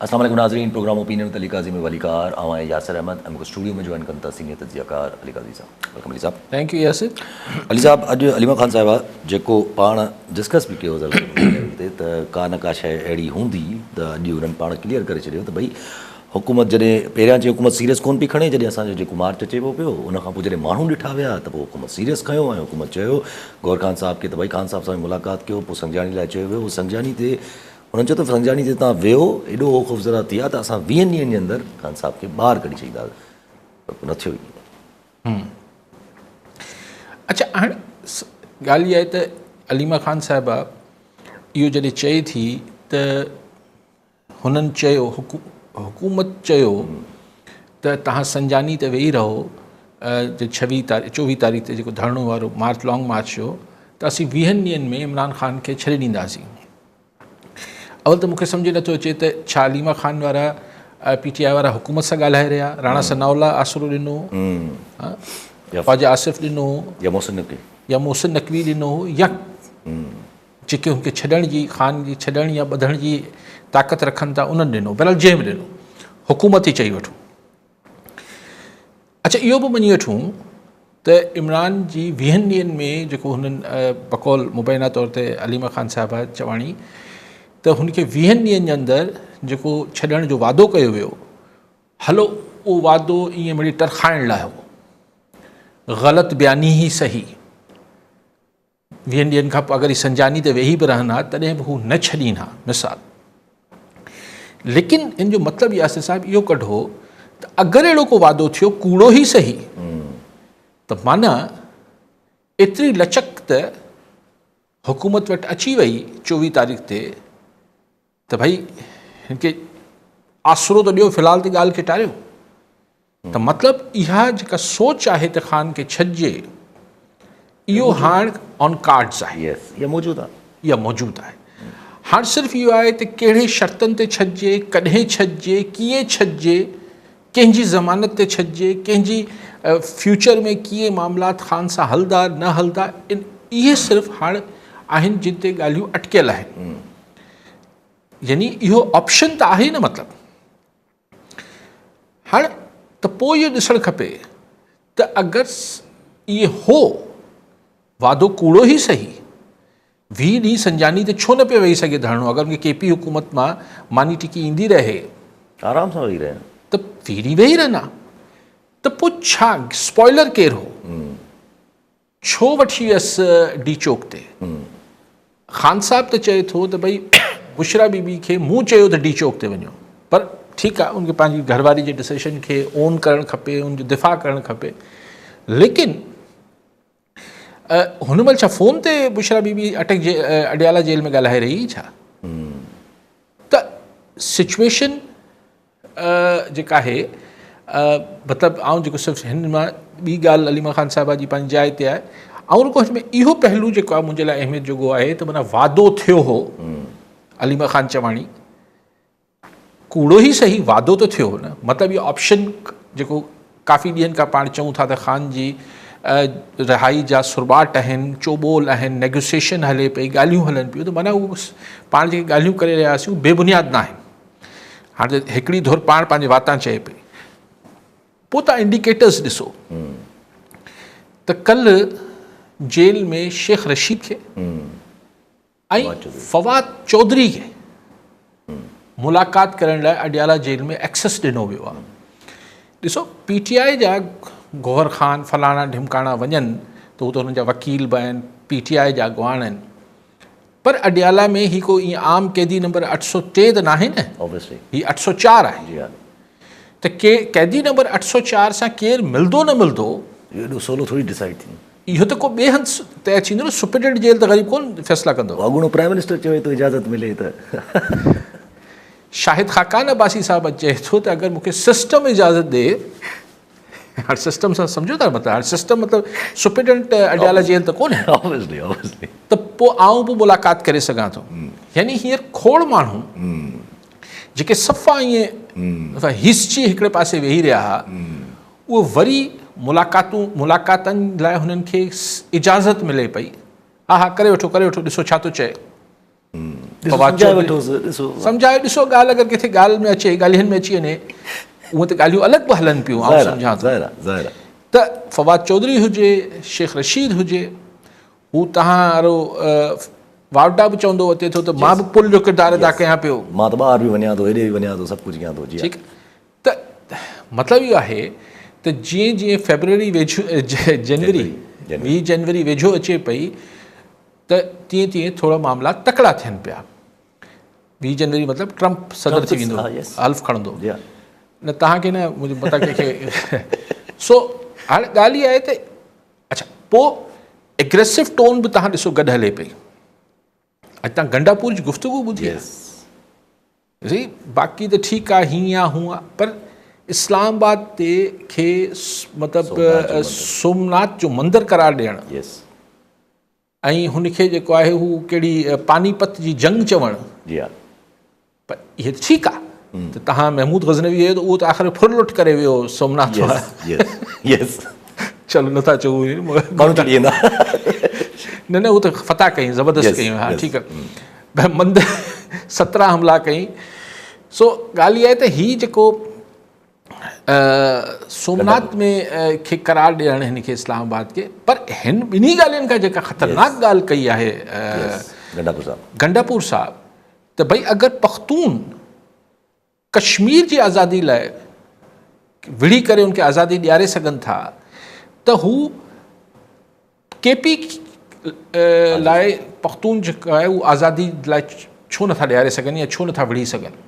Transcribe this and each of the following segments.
अस्सलाम वालेकुम नाज़रीन, प्रोग्राम ओपिनियन अली काजी में वलीकार आवाए यासर अहमद हमको स्टूडियो में ज्वाइन करता सीनियर तजियाकार अली काजी साहब। वेलकम अली साहब। Thank you Yasir. अली साहब, अॼु अलीमा ख़ान साहिबा जेको पाण डिस्कस बि कयो ते त का न का शइ अहिड़ी हूंदी त अॼु उन्हनि पाण क्लियर करे छॾियो त भई हुकूमत जॾहिं पहिरियां जी हुकूमत सीरियस कोन पई खणे, जॾहिं असांजो जेको मार्च अचे पियो उनखां पोइ जॾहिं माण्हू ॾिठा विया त पोइ हुकूमत सीरियस खयो ऐं हुकूमत चयो गौर खान साहब खे त भई खान साहब सां मुलाक़ात कयो। पोइ संजानी लाइ चयो वियो, संजानी ते उन्हनि चयो त संजानी ते तव्हां वियो, एॾो ख़ौफ़ज़दा थी विया त असां 20 ॾींहंनि जे अंदरि खान साहब खे ॿाहिरि कढी छॾींदा, पर न थियो ई। अच्छा, हाणे ॻाल्हि इहा आहे त अलीमा ख़ान साहिबा इहो जॾहिं चए थी त हुननि चयो हुकूमत चयो त तव्हां संजानी ते वेही रहो, 24 तारीख़ ते जेको धरणो वारो मार्च लॉन्ग मार्च हो त असीं 20 ॾींहंनि में इमरान ख़ान खे छॾे ॾींदासीं। अवल त मूंखे सम्झ नथो अचे त छा अलीमा ख़ान वारा PTI वारा हुकूमत सां ॻाल्हाए रहिया, राणा सनाउल्ला आसरो ॾिनो, ख्वाजा आसिफ़ ॾिनो या मोहसिन नक़वी ॾिनो, या जेके हुनखे छॾण जी ख़ान जी छॾण या ॿधण जी ताक़त रखनि था उन्हनि ॾिनो, बहरहाल जंहिं बि ॾिनो, हुकूमत ई चई वठूं। अच्छा, इहो बि मञी वठूं त इमरान जी 20 ॾींहंनि में जेको हुननि बकौल मुबैना तौर ते अलीमा ख़ान साहिबा चवाणी त हुनखे 20 ॾींहंनि जे अंदरि जेको छॾण जो वादो कयो वियो, हलो उहो वादो ईअं मिड़ी टरखाइण लाइ हो, ग़लति बयानी ई सही। 20 ॾींहंनि खां पोइ अगरि ही संजानी ते वेही बि रहनि हा तॾहिं बि हू न छॾीनि हा, मिसाल। लेकिन इन जो मतिलबु यासिर साहिब इहो कढो त अगरि अहिड़ो को वादो थियो कूड़ो ई सही त माना एतिरी लचक त हुकूमत वटि अची वई 24 तारीख़ ते त भई हिनखे आसरो त ॾियो, फ़िलहाल त ॻाल्हि खे टारियो। त मतिलबु इहा जेका सोच आहे त ख़ान खे छॾिजे, इहो हाणे ऑन कार्ड्स आहे, इहा मौजूदु आहे। हाणे सिर्फ़ु इहो आहे त कहिड़े शर्तनि ते छॾिजे, कॾहिं छॾिजे, कीअं छॾिजे, कंहिंजी ज़मानत ते छॾिजे, कंहिंजी फ्यूचर में कीअं मामलात ख़ान सां हलंदा न हलंदा, इहे सिर्फ़ु हाणे आहिनि जिन ते ॻाल्हियूं अटकियल आहिनि। यानी इहो ऑप्शन त आहे न, मतिलबु हाणे त पोइ इहो ॾिसणु खपे त अगरि इहे हो वादो कूड़ो ई सही, 20 ॾींहं संजानी ते छो न पियो वेही सघे धरणो? अगरि उनखे KP हुकूमत मां मानी टिकी ईंदी रहे, आराम सां वेही रहे त 20 ॾींहं वेही रहंदा, त पोइ छा स्पॉइलर केरु हो? छो वठी वियसि डी चौक ते? ख़ान साहब त चए थो त भई बुशरा बीबी खे मूं चयो त डी चौक ते वञो, पर ठीकु आहे, उनखे पंहिंजी घरवारी जे डिसीशन खे ओन करणु खपे, उनजो दिफ़ा करणु खपे। लेकिन हुन महिल छा फ़ोन ते बुशरा बीबी अडियाला जेल में ॻाल्हाए रही छा? त सिचुएशन जेका आहे, मतिलबु आउं जेको सिर्फ़ु हिन मां ॿी ॻाल्हि अलीमा ख़ान साहिबा जी पंहिंजी जाइ ते आहे, ऐं रुको हिन में इहो पहलू जेको आहे मुंहिंजे लाइ अहमियत जोॻो आहे त माना वादो थियो हो, अलीमा ख़ान चवाणी कूड़ो ई सही, वादो त थियो हो न। मतिलबु इहो ऑप्शन जेको काफ़ी ॾींहंनि खां पाण चऊं था त ख़ान जी रिहाई जा सुरबाट आहिनि, चोॿोल आहिनि, नेगोसिएशन हले पई, ॻाल्हियूं हलनि पियूं, त माना उहो पाण जेके ॻाल्हियूं करे रहियासीं उहे बेबुनियाद न आहिनि। हाणे त हिकिड़ी धुर पाण पंहिंजे वातां चए पई, पोइ तव्हां इंडिकेटर्स ॾिसो त कल्ह जेल में शेख रशीद खे ऐं फवाद चौधरी खे मुलाक़ात करण लाइ अडियाला जेल में एक्सेस ॾिनो वियो आहे। ॾिसो, PTI जा गौहर ख़ान फलाणा ढिमकाणा वञनि त हू त हुननि जा वकील बि आहिनि, PTI जा अॻुवान आहिनि, पर अडियाला में ही को ईअं आम कैदी नंबर 803 त न आहे न, ही 804 आहे। त कैदी नंबर 804 सां केरु मिलंदो न मिलंदो एॾो सवलो थोरी डिसाइड थी, इहो त को ॿिए हंधि तइ थींदो न। सुप्रिटेंडेंट जेल त ग़रीब कोन फ़ैसिला कंदो, अॻूणो प्राइम मिनिस्टर चवे थो इजाज़त मिले त। शाहिद ख़ाकान अब्बासी साहब चए थो त अगरि मूंखे सिस्टम इजाज़त ॾे, हाणे सिस्टम सां सम्झो था मतिलबु, हाणे सिस्टम मतिलबु सुप्रिटेंडेंट अडियाला जेल त कोन्हे, त पोइ आऊं बि मुलाक़ात करे सघां थो। यानी हींअर खोड़ माण्हू जेके सफ़ा ईअं हिस्ट्री हिकिड़े पासे वेही रहिया हुआ, उहो वरी मुलाक़ातनि लाइ हुननि खे इजाज़त मिले पई, हा करे वठो ॾिसो छा थो चए। फवाद सम्झाए चौधरी वठोसि, ॾिसो सम्झाए ॾिसो ॻाल्हि अगरि किथे ॻाल्हि में अचे ॻाल्हियुनि में अची वञे उहे त ॻाल्हियूं अलॻि बि हलनि पियूं आउं सम्झां थो ज़ाहिर आहे त फवाद चौधरी हुजे शेख रशीद हुजे हू तव्हां वारो वावडा बि चवंदो अचे थो त मां बि पुल जो किरदारु अदा कयां पियो मां त ॿाहिरि बि वञा थो हेॾे बि वञा थो सभु कुझु कयां थो जी ठीकु त मतिलबु इहो आहे त जीअं जीअं फेबरवरी वेझो जनवरी 20 जनवरी वेझो अचे पई त तीअं तीअं थोरा मामला तकड़ा थियनि पिया 20 जनवरी मतिलबु ट्रंप सदर थी वेंदो हल्फ खणंदो न तव्हांखे न मुंहिंजे मता कंहिंखे सो हाणे ॻाल्हि इहा आहे त अच्छा पोइ एग्रेसिव टोन बि तव्हां ॾिसो गॾु हले पई अॼु तव्हां गंडापुर जी गुफ़्तगू ॿुधी आहे बाक़ी त ठीकु आहे हीअं आहे हूअं आहे पर इस्लामाबाद ते खे मतिलबु सोमनाथ जो मंदरु करार ॾियणु ऐं हुनखे जेको आहे हू कहिड़ी पानीपत जी जंग चवणु पर इहे त ठीकु आहे त तव्हां महमूद गज़नवी हुयो त उहो त आख़िर फुर लुट करे वियो सोमनाथ चलो नथा चऊं न उहो त फतह कई ज़बरदस्त कयूं हा ठीकु आहे मंदरु 17 हमला कई सो ॻाल्हि इहा आहे त हीउ जेको सोमनाथ में खे करार ॾियणु हिन खे इस्लामाबाद खे पर हिन ॿिन्ही ॻाल्हियुनि खां जेका ख़तरनाक ॻाल्हि कई आहे गंडापुर साहब त भई अगरि पख्तून कश्मीर जी आज़ादी लाइ विढ़ी करे उनखे आज़ादी ॾियारे सघनि था त हू केपी लाइ पख्तून जेका आहे उहा आज़ादी लाइ छो नथा ॾियारे सघनि या छो नथा विढ़ी सघनि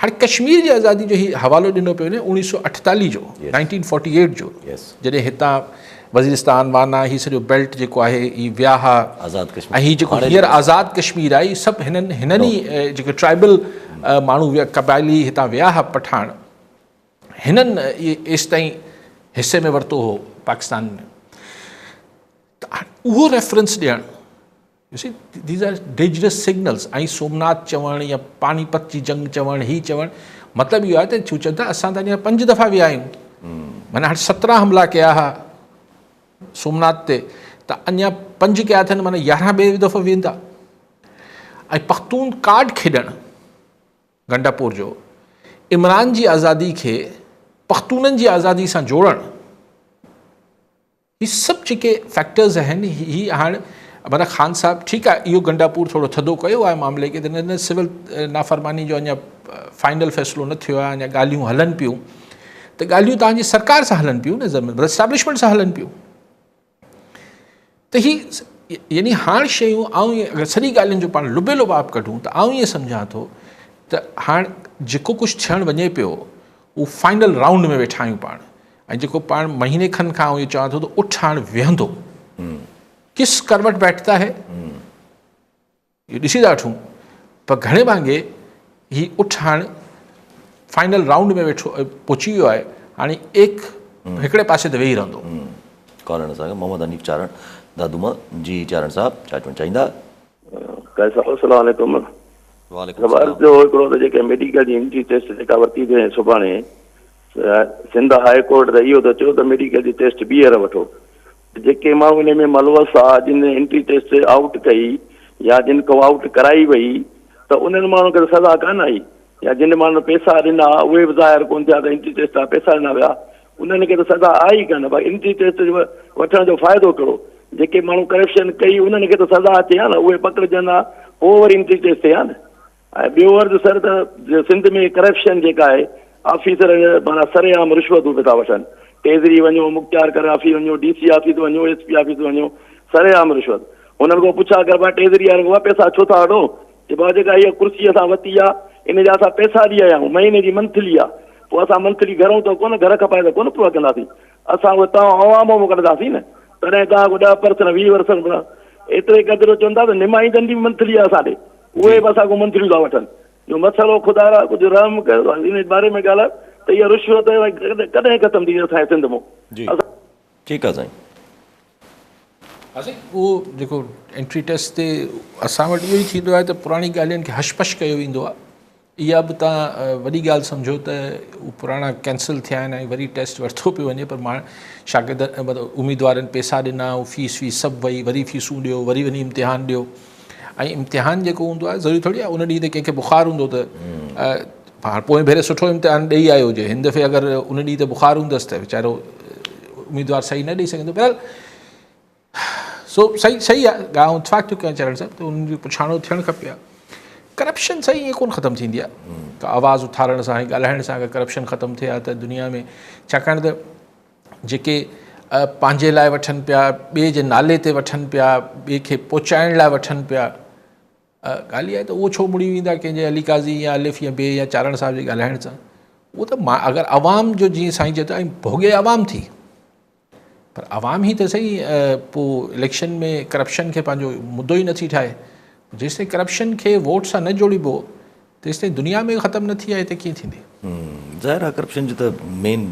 हाणे कश्मीर जी आज़ादी जो ही हवालो ॾिनो पियो वञे 1948 जो 1948 जो जॾहिं हितां वज़ीरिस्तान वाना हीउ सॼो बेल्ट जेको आहे हीउ विया हुआ ऐं हीउ जेको हींअर आज़ादु कश्मीर आहे सभु हिननि ई जेके ट्राइबल माण्हू विया क़बाइली हितां विया हुआ पठान हिननि इहे एसि ताईं हिसे में वरितो हो पाकिस्तान में त उहो रेफरेंस ॾियणु दीज़ आर डेंजरस सिग्नल्स ऐं सोमनाथ चवणु या पानीपत जी जंग चवणु हीअ चवणु मतिलबु इहो आहे त छो चवनि था असां त अञा 5 दफ़ा विया आहियूं माना हाणे 17 हमला कया हुआ सोमनाथ ते त अञा 5 कया अथनि माना 11 ॿिए दफ़ो वेंदा ऐं पख्तून कार्ड खेॾणु गंडापुर जो इमरान जी आज़ादी खे पख्तूननि जी आज़ादी सां जोड़णु हीअ सभु जेके फैक्टर्स आहिनि हीअ हाणे माना ख़ान साहिबु ठीकु आहे इहो गंडापुर थोरो थधो कयो आहे मामले खे त न सिविल नाफ़रमानी जो अञा फाइनल फ़ैसिलो न थियो आहे अञा ॻाल्हियूं हलनि पियूं त ॻाल्हियूं तव्हांजी सरकार सां हलनि पियूं न ज़मीन एस्टाब्लिशमेंट सां हलनि पियूं त हीअ यानी हाणे शयूं आऊं अगरि सॼी ॻाल्हियुनि जो पाण लुबे लुबाब कढूं त आऊं ईअं सम्झां थो त हाणे जेको कुझु थियणु वञे पियो उहो फाइनल राउंड में वेठा आहियूं पाण ऐं जेको पाण महीने खनि खां इहो चवां थो त उठ हाणे वेहंदो किस करवट बैठता है इहो ॾिसी था वठूं पर घणे भाङे ही उठ हाणे फाइनल राउंड में वेठो पहुची वियो आहे हाणे हिकिड़े पासे ते वेही रहंदो कॉलर सां मोहम्मद हनीफ़ चारण दादूमा जी चारण साहब छा चवणु चाहींदा अस्सलाम वालेकुम जो हिकिड़ो त जेके मेडिकल जी एंट्री टेस्ट जेका वरिती अथई सुभाणे सिंध हाई कोर्ट त इहो त चयो त मेडिकल जी टेस्ट ॿीहर वठो जेके माण्हू हिन में मलवस आहे जिन एंट्री टेस्ट आउट कई या जिन को आउट कराई वई त उन्हनि माण्हुनि खे सज़ा कान आई या जिन माण्हुनि पैसा ॾिना उहे बि ज़ाहिर कोन थिया त एंट्री टेस्ट जा पैसा ॾिना विया उन्हनि खे त सज़ा आई कान भई एंट्री टेस्ट वठण जो फ़ाइदो कहिड़ो जेके माण्हू करप्शन कई उन्हनि खे त सज़ा अचे हा न उहे पकड़जनि हा पोइ वरी एंट्री टेस्ट थिए हा न ऐं ॿियो अर्ज़ु सर त सिंध में करप्शन जेका आहे ऑफिसर माना सरेआम रिश्वतूं पिया था वठनि टेज़री वञो मुख़्तियार करे ऑफिस वञो DC ऑफिस वञो SP ऑफिस वञो सरेआम रिश्वत हुननि खां पुछा कर भाई टेज़री वारनि खां पैसा छो था वठो की भाउ जेका इहा कुर्सी असां वरिती आहे इन जा असां पैसा ॾी आया आहियूं महीने जी मंथली आहे पोइ असां मंथली घरूं त कोन घर खपाए त कोन पूरा कंदासीं असां उहे तव्हां अवाम मां कढंदासीं न तॾहिं तव्हां 10% 20% एतिरे क़दुरु चवंदा त निमाई दंडी मंथली आहे असां ॾे उहे बि असांखां मंथलियूं था वठनि जो मसइलो ख़ुदा कुझु रहम कयो इन बारे में ॻाल्हाए त इहा रिश्वत कॾहिं ख़तमु थी असांजे सिंध मां ठीकु आहे साईं उहो जेको एंट्री टेस्ट ते असां वटि इहो ई थींदो आहे त पुराणी ॻाल्हियुनि खे हशपश कयो वेंदो आहे इहा बि तव्हां वॾी ॻाल्हि सम्झो त उहे पुराणा कैंसिल थिया आहिनि ऐं वरी टेस्ट वरितो पियो वञे पर मां शागिर्द मतिलबु उमेदवारनि पैसा ॾिना ऐं फीस सभु वई वरी फीसूं ॾियो वरी वञी इम्तिहान ॾियो ऐं इम्तिहान जेको हूंदो आहे ज़रूरी थोरी आहे उन ॾींहुं ते कंहिंखे बुख़ारु हूंदो त हाणे पोइ भेरे सुठो इम्तिहान ॾेई आयो हुजे, हिन दफ़े अगरि उन ॾींहुं ते बुख़ारु हूंदसि त वीचारो उम्मीदवार सही न ॾेई सघंदो। बहरहाल सो सही आहे, ॻाल्हि इतफ़ाक़ थो कयां चरण साहिब त उन्हनि जी पुछाणो थियणु खपे आहे। करप्शन सही ईअं कोन ख़तमु थींदी आहे, त आवाज़ उथारण सां ऐं ॻाल्हाइण सां अगरि करप्शन ख़तमु थिए हा त दुनिया में, छाकाणि त जेके पंहिंजे लाइ वठनि पिया, ॿिए जे नाले ते वठनि पिया, ॿिए खे पहुचाइण लाइ वठनि पिया, ॻाल्हि आहे त उहो छो मुड़ी वेंदा कंहिंजे अली काज़ी या अलिफ या ॿिए या चारण साहिब जे ॻाल्हाइण सां। उहो त मां अगरि आवाम जो जीअं साईं चए थो ऐं भोॻे आवाम थी, पर आवाम ई त सही पोइ इलेक्शन में करप्शन खे पंहिंजो मुद्दो ई नथी ठाहे। जेसिताईं करप्शन खे वोट सां न जोड़िबो तेसिताईं दुनिया में ख़तमु न थी आहे, हिते कीअं थींदी? ज़ाहिर आहे करप्शन जो त मेन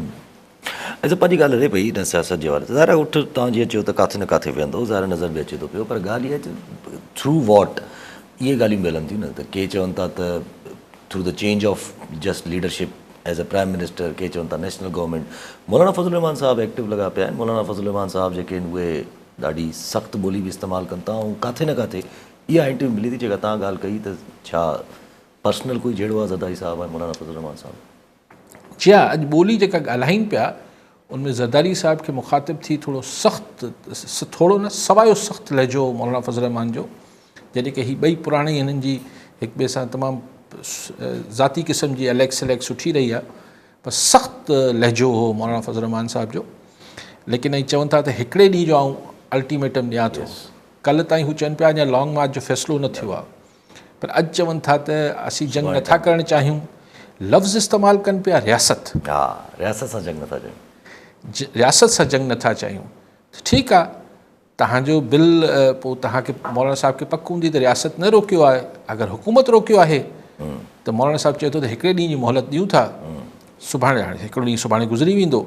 ऐं पंहिंजी ॻाल्हि हले पई हिन सियासत जे वारे ते। ज़ाहिर आहे उठ तव्हां जीअं चयो त किथे न किथे वेंदो, ज़ाहिर नज़र बि अचे थो पियो, पर ॻाल्हि इहा आहे त थ्रू वॉट इहे ॻाल्हियूं मिलनि थियूं न। त के चवनि था त through the change of just leadership as a prime minister, के चवनि था नेशनल गवर्नमेंट। मौलाना फज़लुर रहमान साहब एक्टिव लॻा पिया आहिनि। मौलाना फज़लुर रहमान साहब जेके आहिनि उहे ॾाढी सख़्तु ॿोली बि इस्तेमालु कनि था, ऐं किथे न किथे इहा इंटरव्यू मिली थी जेका तव्हां ॻाल्हि कई त छा पर्सनल कोई जहिड़ो आहे ज़रदारी साहब ऐं मौलाना फज़लुर रहमान साहब? जी हा, अॼु ॿोली जेका ॻाल्हाइनि पिया उनमें ज़रदारी साहिब खे मुखातिब थी थोरो सख़्तु, थोरो न सवायो सख़्तु लहजो मौलाना फज़लुर रहमान जो, जॾहिं की हीअ ॿई पुराणी हिननि जी हिक ॿिए सां तमामु ज़ाती क़िस्म जी अलैक्स सुठी रही आहे, पर सख़्तु लहजो हो मौलाना फज़लुर रहमान साहिब जो। लेकिन ऐं चवनि था त हिकिड़े ॾींहुं जो आउं अल्टीमेटम ॾियां थो। कल्ह ताईं हू चवनि पिया अञा लॉन्ग मार्च जो फ़ैसिलो न थियो आहे, पर अॼु चवनि था त असीं जंग नथा करणु चाहियूं। लफ़्ज़ इस्तेमालु कनि पिया रियासत, हा, रियासत सां जंग नथा चाहियूं, रियासत सां जंग नथा चाहियूं। ठीकु आहे, तव्हांजो बिल पोइ तव्हांखे मौलाना साहिब खे पक हूंदी त रियासत न रोकियो आहे, अगरि हुकूमत रोकियो आहे त मौलाना साहिब चए थो त हिकिड़े ॾींहं जी मोहलत ॾियूं था, सुभाणे हाणे हिकिड़ो ॾींहुं सुभाणे गुज़री वेंदो।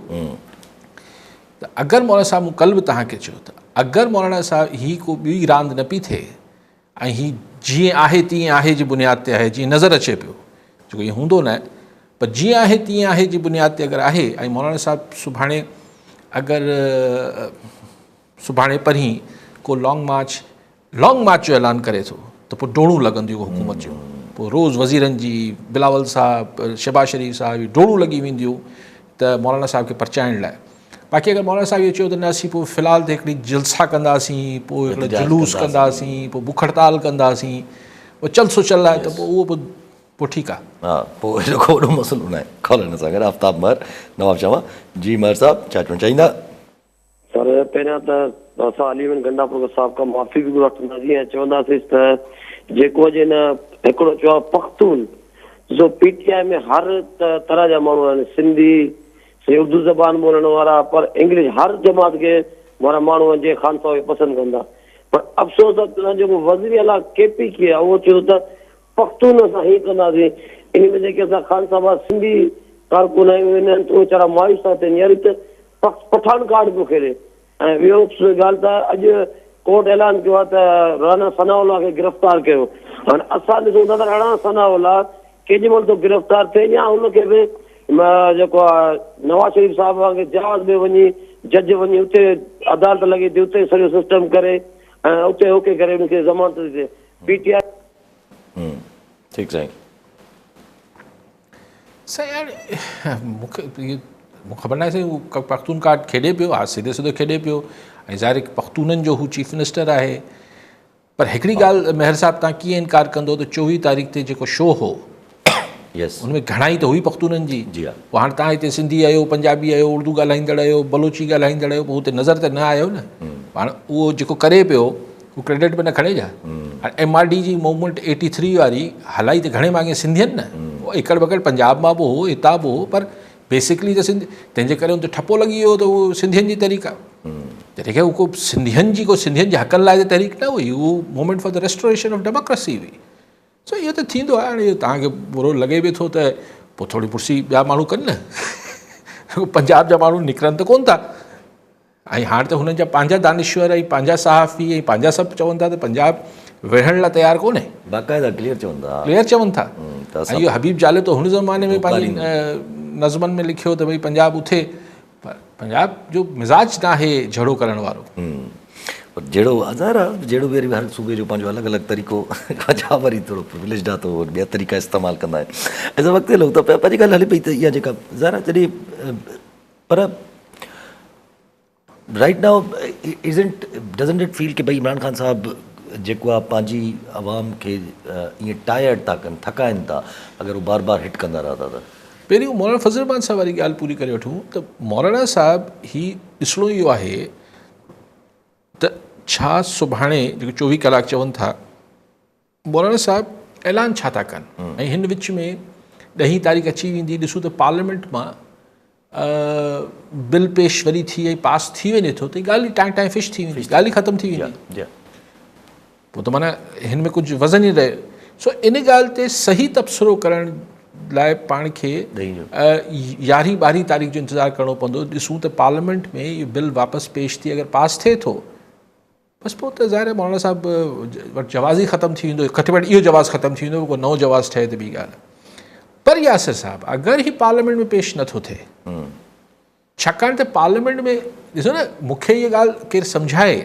त अगरि मौलाना साहिब मूं कल्ह बि तव्हांखे चयो त अगरि मौलाना साहिब हीअ को ॿी रांदि न पई थिए ऐं हीअ जीअं आहे तीअं आहे जी बुनियाद ते आहे, जीअं नज़र अचे पियो, जेको ईअं हूंदो न, पर जीअं आहे तीअं आहे जी बुनियाद ते अगरि आहे, ऐं मौलाना साहिब सुभाणे अगरि सुभाणे परीं को लॉन्ग मार्च जो ऐलान करे थो त पोइ डोड़ूं लॻंदियूं हुकूमत जूं, पोइ रोज़ वज़ीरनि जी, बिलावल साहब, शहबाज शरीफ़ साहब डोड़ूं लॻी वेंदियूं त मौलाना साहिब खे परचाइण लाइ। बाक़ी अगरि मौलाना साहिब इहो चयो त न असीं पोइ फ़िलहालु त हिकिड़ी जलसा कंदासीं, पोइ हिकिड़ो जुलूस कंदासीं, पोइ बुख हड़ताल कंदासीं, पोइ चल सो चल आहे, त पोइ उहो पोइ ठीकु आहे। हा, पोइ एॾो को वॾो मसइलो न आहे। कॉल सां गॾु आफ्ताब महर नवाब शाह जी। महर साहब छा चवणु चाहींदा? सर पहिरियां त असां अलीगंज गंडापुर साहिब खां माफ़ी बि वठंदासीं ऐं चवंदासीं त जेको अॼु न हिकिड़ो चयो आहे पख्तून, जो पीटीआई में हर तरह जा माण्हू आहिनि, सिंधी, उर्दू ज़बान ॿोलण वारा, पर इंग्लिश हर जमात खे वारा माण्हू आहिनि जे ख़ान साहिब पसंदि कंदा। पर अफ़सोस आहे जेको वज़ीर आला केपी खे आहे उहो चयो त पख्तून असां हीअं कंदासीं। इन में जेके असां ख़ान साहिब सिंधी कारकुन आहियूं उहे वीचारा मायूस था थियनि, यानी त पठान कार्ड पियो खेॾे। ऐं ॿियो ॻाल्हि त अॼु कोर्ट ऐलान कयो आहे त राणा सनाउल्ला खे गिरफ़्तार कयो। हाणे असां ॾिसूं था त राणा सनाउल्ला केॾी महिल थो गिरफ़्तार थिए या हुनखे बि जेको आहे नवाज़ शरीफ़ साहिब खे जहाज़ में वञी जज वञी उते अदालत लॻी थी, उते सॼो सिस्टम करे ऐं उते होके करे हुनखे ज़मानत थी थिए। पीटीआई ठीकु साईं। साईं मूंखे ख़बर न आहे साईं, उहो पख्तून कार्ड खेॾे पियो, हा सीधे सिधो खेॾे पियो, ऐं ज़ाहिर पख्तूननि जो हू चीफ मिनिस्टर आहे। पर हिकिड़ी ॻाल्हि महर साहिब तव्हां कीअं इनकार कंदो त 24 तारीख़ ते जेको शो हो, यस, हुनमें घणाई त हुई पख्तूननि जी। जी हा। पोइ हाणे तव्हां हिते सिंधी आहियो, पंजाबी आहियो, उर्दू ॻाल्हाईंदड़ आहियो, बलोची ॻाल्हाईंदड़ आहियो, पोइ हुते नज़र त न आयो न। हाणे उहो जेको करे पियो उहो क्रेडिट में न खणे जा। हाणे MRD जी मूवमेंट 83 वारी हलाई त घणे मांगे सिंधियुनि न, एकड़ बकड़ पंजाब मां बि हो, हितां बि हो, पर बेसिकली त सिंधी, तंहिंजे करे हुन ते ठपो लॻी वियो त उहो सिंधियुनि जी तहरीक आहे। जॾहिं को सिंधियुनि जे हक़नि लाइ तहरीक न हुई, उहो movement for the restoration of democracy हुई। सो इहो त थींदो आहे। हाणे तव्हांखे बुरो लॻे बि थो त पोइ थोरी पुरसी ॿिया माण्हू कनि न। पंजाब जा माण्हू निकिरनि त कोन था, ऐं हाणे त हुननि जा पंहिंजा दानिश्वर ऐं पंहिंजा सहाफ़ी ऐं पंहिंजा सभु चवनि था त पंजाब विढ़ण लाइ तयारु कोन्हे, बाक़ाइदा क्लियर चवनि था। ऐं इहो हबीब जाले तो हुन ज़माने में पंहिंजी नज़मनि में लिखियो त भई पंजाब उथे, पर पंजाब जो मिज़ाज न आहे झगड़ो करण वारो। पर जहिड़ो ज़ाहिर आहे जहिड़ो बि हर सूबे जो पंहिंजो अलॻि अलॻि तरीक़ो छा वरी थोरो प्रिविलेज आहे त उहो ॿिया तरीक़ा इस्तेमालु कंदा आहिनि। असां वक़्तु हलूं त पंहिंजी ॻाल्हि हले पई त इहा जेका ज़ाहिर आहे जॾहिं पर right now doesn't it feel कि भई इमरान ख़ान साहिबु जेको आहे पंहिंजी आवाम खे ईअं टायर्ड था कनि थकाइनि था अगरि उहे बार बार हिट कंदा रहंदा त? पहिरीं मौलाना फज़ल रहमान साहब वारी ॻाल्हि पूरी करे वठूं त मौलाना साहिब ही ॾिसणो इहो आहे त छा सुभाणे जेको 24 कलाक चवनि था मौलाना साहिब ऐलान छा था कनि ऐं हिन विच में 10 तारीख़ अची वेंदी ॾिसूं त पार्लियामेंट मां बिल पेश वरी थी ऐं पास थी वञे थो त ॻाल्हि ई टाइम फिश थी वेंदी ॻाल्हि ई ख़तमु थी वेंदी पोइ त माना हिन में कुझु वज़न ई रहे। सो इन ॻाल्हि ते सही तबसरो करण लाइ पाण खे 11-12 तारीख़ जो इंतज़ारु करिणो पवंदो। ॾिसूं त पार्लियामेंट में इहो बिल वापसि पेश थी अगरि पास थिए थो बसि पोइ त ज़ाहिर मौलाना साहिब वटि जवाज़ ई ख़तमु थी वेंदो घटि में घटि इहो जवाज़ ख़तमु थी वेंदो को नओं जवाज़ ठहे त ॿी ॻाल्हि। पर यासिर साहिबु अगरि ही पार्लियामेंट में पेश नथो थिए छाकाणि त पार्लियामेंट में ॾिसो न मूंखे इहा ॻाल्हि केरु सम्झाए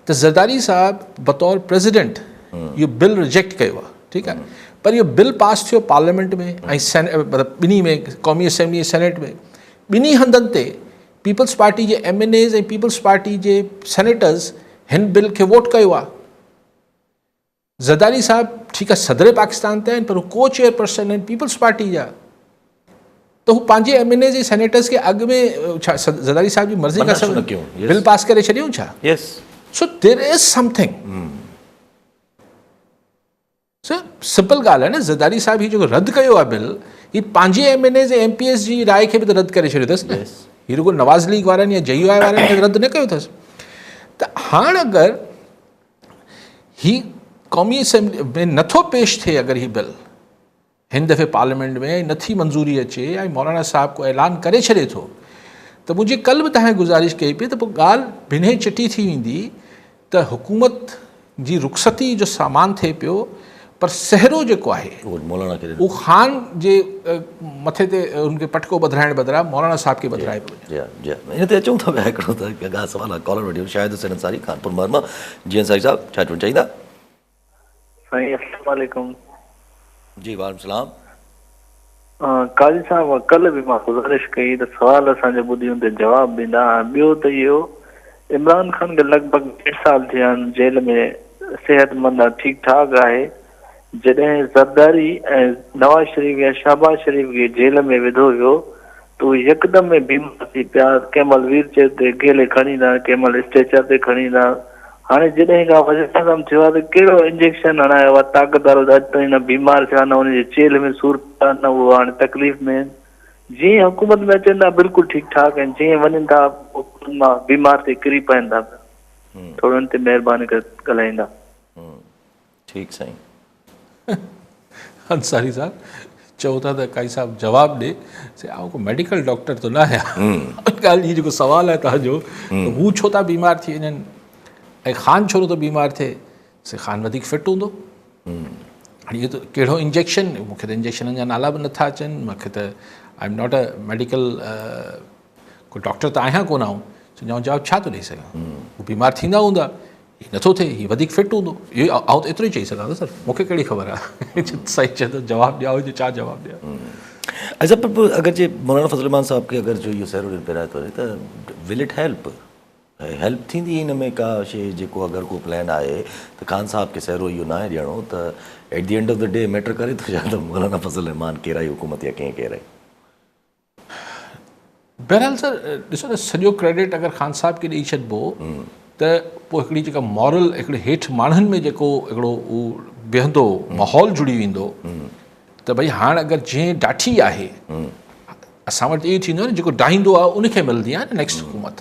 त ज़रदारी साहिबु बतौर प्रेसिडेंट इहो बिल रिजेक्ट कयो आहे ठीकु आहे पर इहो बिल पास थियो पार्लियामेंट में ऐं मतिलबु ॿिन्ही में क़ौमी असेंबली सेनेट में ॿिन्ही हंधनि ते पीपल्स पार्टी जे MNAs ऐं पीपल्स पार्टी जे सेनेटर्स हिन बिल खे वोट कयो आहे। ज़रदारी साहिबु ठीकु आहे सदर पाकिस्तान ते आहिनि पर हू को चेयरपर्सन आहिनि पीपल्स पार्टी जा त हू पंहिंजे MNAs ऐं सेनेटर्स खे अॻु में छा ज़रदारी साहिब जी मर्ज़ी खां बिल पास करे छॾियूं छा? So there is something. So simple ॻाल्हि आहे न ज़रदारी साहिब हीउ जेको रद्द कयो आहे बिल हीउ पंहिंजे MNAs ऐं MPs जी राय खे बि त रद्द करे छॾियो अथसि न हीउ रुगो नवाज़ लीग वारनि या JUI वारनि खे रद्द न कयो अथसि। त हाणे अगरि हीउ क़ौमी असेंबली में नथो पेश थिए अगरि हीउ बिल हिन दफ़े पार्लियामेंट में नथी मंज़ूरी अचे ऐं मौलाना साहिब को ऐलान करे छॾे थो त मुंहिंजी कल्ह बि तव्हांखे गुज़ारिश कई पई त पोइ ॻाल्हि भिन्हे चिटी थी वेंदी त हुकूमत जी रुख़सती जो सामान थिए पियो पर सहरो जेको आहे उहो ख़ान जे मथे ते उनखे पटको ॿधाइण बदिरां मौलाना साहिब खे ॿधाए पियो वञे। इन ते अचूं था पिया हिकिड़ो त ॻाल्हि सवाल आहे कॉलर वठी शायदि हुसैन अंसारी कानपुर मरमा जी अंसारी साहिबु छा चवणु चाहींदा? साईं अस्सलाम वालेकुम। जी वालेकुम सलाम। काजी साहब कल्ह बि मां गुज़ारिश कई त सवाल असांजो ॿुधी हुन जवाबु ॾींदा। ॿियो त इहो इमरान खान खे लॻभॻि 1.5 साल थिया आहिनि जेल में सेहतमंद आहे ठीकु ठाक आहे। जॾहिं ज़रदारी ऐं नवाज़ शरीफ़ या शहबाज शरीफ़ खे जेल में विधो वियो त उहे यकदम में बीमार थी पिया कंहिं महिल व्हीलचेयर ते गेले खणी ईंदा कंहिं महिल स्ट्रेचर ते खणी ईंदा। हाणे जॾहिं खां वज़न थियो आहे त कहिड़ो इंजेक्शन हणायो आहे ताक़त वारो अॼु ताईं न बीमार थिया न हुनजे चेल में सूर पिया न उहो हाणे तकलीफ़ में जीअं हुकूमत में अचनि था बिल्कुलु ठीकु ठाक आहिनि जीअं वञनि था मां बीमार थी किरी पवनि था पिया। थोरो हिन ते महिरबानी करे ॻाल्हाईंदा। ठीकु साईं। अंसारी साहब चओ था त काई साहब जवाबु ॾे से आउं को मेडिकल डॉक्टर तो न आहियां ॻाल्हि जी जेको सवाल आहे तव्हांजो हू छो था बीमार थी वञनि ऐं ख़ान छो नथो बीमार थिए से ख़ान वधीक फिट हूंदो। हाणे इहो त कहिड़ो इंजेक्शन मूंखे त इंजेक्शननि जा नाला बि नथा अचनि मूंखे त I am not a medical को डॉक्टर त आहियां कोन आऊं जवाबु छा थो ॾेई सघां। हू बीमार थींदा हूंदा हीउ नथो थिए हीउ वधीक फिट हूंदो इहो आउं त एतिरो ई चई सघां थो सर मूंखे कहिड़ी ख़बर आहे सही चए थो जवाबु ॾियां हुजे छा जवाबु ॾियां। अच्छा पर अगरि जे मौलाना फज़ल रहमान साहिब खे अगरि जो इहो सहरो पहिराए थो त विल इट हेल्प थींदी हिन में का शइ जेको अगरि को प्लान आहे त ख़ान साहिब खे सहरो इहो न आहे ॾियणो त at the end of the day matter करे थो छा त मौलाना फज़ल रहमान कहिड़ा ई हुकूमत या कंहिं कहिड़ा बहरहाल सर ॾिसो न सॼो क्रेडिट अगरि ख़ान साहिब खे ॾेई छॾिबो त पोइ हिकिड़ी जेका मॉरल हिकिड़े हेठि माण्हुनि में जेको हिकिड़ो उहो बीहंदो माहौल जुड़ी वेंदो त भई हाणे अगरि जीअं डाठी आहे असां वटि इहो थींदो आहे न जेको डाहींदो आहे उनखे मिलंदी आहे न नेक्स्ट हुकूमत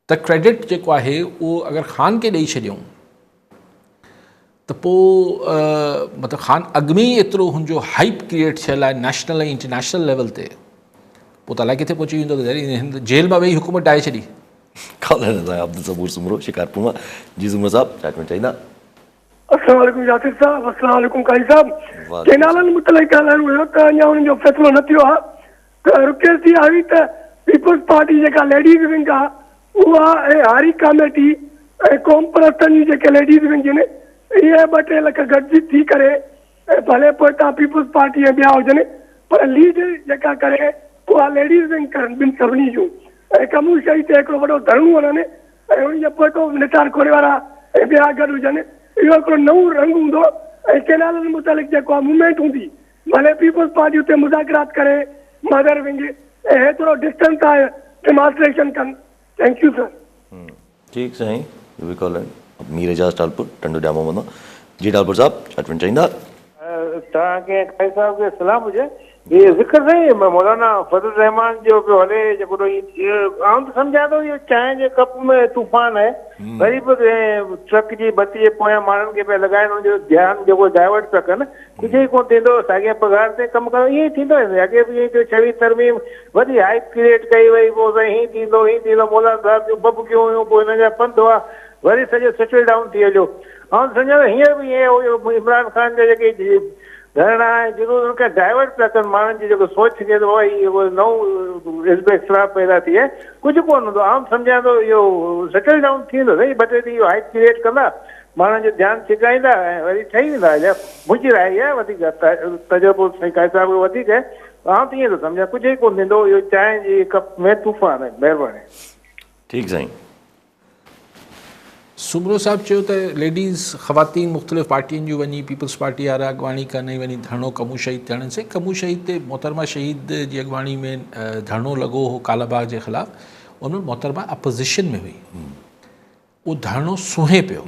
त क्रेडिट जेको आहे उहो अगरि ख़ान खे ॾेई छॾियूं त पोइ मतिलबु ख़ान अॻु में ई एतिरो हुनजो हाइप क्रिएट थियल आहे नेशनल ऐं इंटरनेशनल लेवल ते पोइ त अलाए किथे पहुची वेंदो त जेल मां वेही हुकूमत ठाहे छॾी। अब्दुल सबूर सुमरो शिकारपुर मां जी सुमरो साहब छा चवणु चाहींदा? अस्सलाम वालेकुम यासिर साहब। अस्सलाम वालेकुम काई साहब। केनालनि मुतलिक़ ॻाल्हाइणो हुयो त अञा हुननि जो फ़ैसिलो न थियो आहे त रुकेश जी आई त पीपल्स पार्टी जेका लेडीज़ विंग आहे उहा ऐं हारी कमेटी ऐं क़ौम परस्तनि जी जेके लेडीज़ विंग आहिनि इहे 2-3 लख गॾिजी थी करे ऐं भले पोइ तव्हां पीपल्स पार्टी ऐं ॿिया हुजनि पर लीड जेका करे उहा लेडीज़ विंग करनि ॿिनि सभिनी जूं ऐं कमू शही ते हिकिड़ो वॾो धरणो वञनि ऐं उनजे पोइ तो निसार खोले वारा ऐं ॿिया गॾु हुजनि इहो हिकिड़ो नओं रंग हूंदो ऐं केनालनि मुतालिक़ जेको आहे मूवमेंट हूंदी भले पीपल्स पार्टी उते मुज़ाकरात करे मदर विंग ऐं हेतिरो डिस्टेंस आहे डिमॉन्स्ट्रेशन कनि थैंक यू सर ठीकु साईं वी कॉल मीर एजाज़ टालपुर टंडो ॼामो वञो जी टालपुर साहब छा चवणु चाहींदा तव्हांखे काई साहब खे सलाम हुजे ये ज़िक्र साईं मौलाना फजल रहमान जो पियो हले जेको आउं त सम्झां थो इहो चांहि जे कप में तूफ़ान आहे वरी बि ट्रक जी बत्ती जे पोयां माण्हुनि खे पिया लॻाइण हुनजो ध्यानु जेको डाइवर्ट पिया कनि कुझु ई कोन थींदो साॻे पघार ते कमु कयो ईअं ई थींदो अॻे बि ईअं थियो 26 तरमीम वॾी हाइप क्रिएट कई वई पोइ साईं हीअं थींदो मौलाना साहिब जूं बब कयूं हुयूं पोइ हिन जा पंध हुआ वरी सॼो सेटल डाउन थी हलियो ऐं सम्झां हींअर बि ईअं हुयो इमरान ख़ान जा जेके धरणा ऐं ज़रूरु हुनखे डाइवर्ट पिया कनि माण्हुनि जी जेको सोच थिए थो भई इहो नओं हिज़्ब इख़्तिलाफ़ पैदा थिए कुझु कोन हूंदो आउं सम्झां थो इहो सेटल डाउन थी वेंदो साईं 2-3 ॾींहं इहो हाइप क्रिएट कंदा माण्हुनि जो ध्यानु छिकाईंदा ऐं वरी ठही वेंदा या मुंहिंजी राय आहे वधीक तजुर्बो साईं काई साहिब वधीक आहे आउं त ईअं थो सम्झां कुझु ई कोन थींदो इहो चांहि जी कप में तूफ़ान आहे महिरबानी ठीकु साईं सुमरो साहब चयो त लेडीज़ ख़वातीन मुख़्तलिफ़ पार्टियुनि जूं वञी पीपल्स पार्टी वारा अॻवानी कनि वञी धरणो कमू शहीद थियण से कमू शहीद ते मोहतरमा शहीद जी अॻवानी में धरणो लॻो हो कालाबाग जे ख़िलाफ़ उनमें मोहतरमा अपोज़िशन में हुई उहो धरणो सूंहे पियो